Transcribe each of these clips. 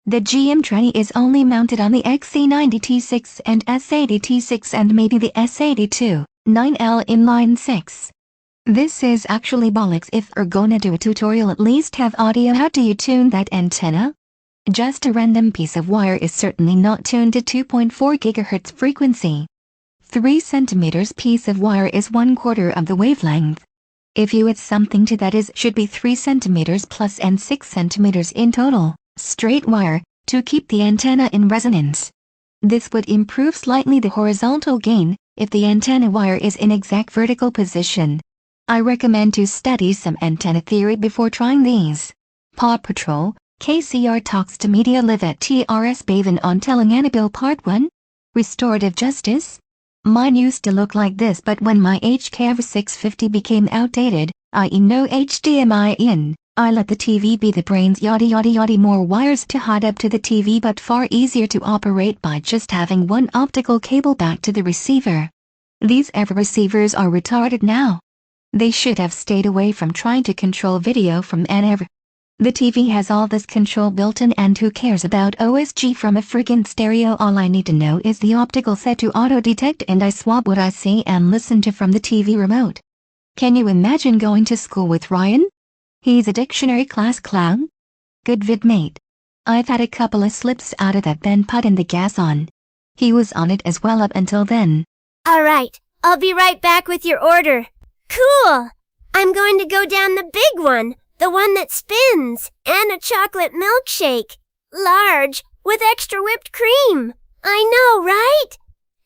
The GM tranny is only mounted on the XC90T6 and S80T6 and maybe the S82 9L inline 6. This is actually bollocks. If you're gonna do a tutorial, at least have audio. How do you tune that antenna? Just a random piece of wire is certainly not tuned to 2.4 GHz frequency. 3 cm piece of wire is 1/4 of the wavelength. If you add something to that, it should be 3 cm plus and 6 cm in total, straight wire, to keep the antenna in resonance. This would improve slightly the horizontal gain if the antenna wire is in exact vertical position. I recommend to study some antenna theory before trying these. Paw Patrol, KCR talks to media live at TRS Baven on telling Annabelle Part 1. Restorative justice? Mine used to look like this, but when my HKV 650 became outdated, i.e. no HDMI in, I let the TV be the brains. Yada yada yada. More wires to hide up to the TV, but far easier to operate by just having one optical cable back to the receiver. These EVA receivers are retarded now. They should have stayed away from trying to control video from an EVA. The TV has all this control built in, and who cares about OSG from a friggin' stereo? All I need to know is the optical set to auto-detect, and I swap what I see and listen to from the TV remote. Can you imagine going to school with Ryan? He's a dictionary class clown. Good vid, mate. I've had a couple of slips out of that, then putting the gas on. He was on it as well up until then. Alright, I'll be right back with your order. Cool! I'm going to go down the big one. The one that spins, and a chocolate milkshake. Large, with extra whipped cream. I know, right?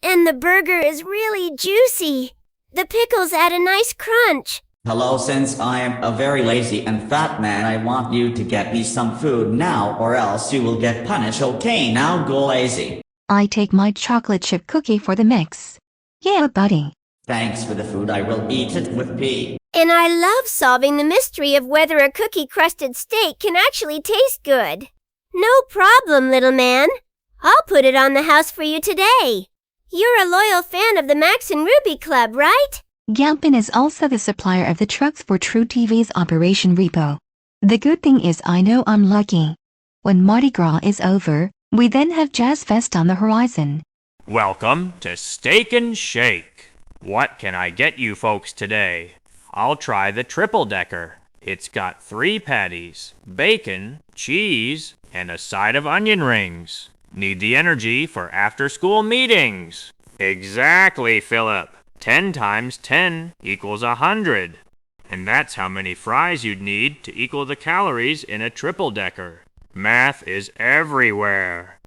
And the burger is really juicy. The pickles add a nice crunch. Hello, since I am a very lazy and fat man, I want you to get me some food now, or else you will get punished. Okay, now go lazy. I take my chocolate chip cookie for the mix. Yeah, buddy. Thanks for the food, I will eat it with pea. And I love solving the mystery of whether a cookie-crusted steak can actually taste good. No problem, little man. I'll put it on the house for you today. You're a loyal fan of the Max and Ruby Club, right? Galpin is also the supplier of the trucks for True TV's Operation Repo. The good thing is I know I'm lucky. When Mardi Gras is over, we then have Jazz Fest on the horizon. Welcome to Steak and Shake. What can I get you folks today? I'll try the triple-decker. It's got 3 patties, bacon, cheese, and a side of onion rings. Need the energy for after-school meetings. Exactly, Philip. 10 times 10 equals 100. And that's how many fries you'd need to equal the calories in a triple-decker. Math is everywhere.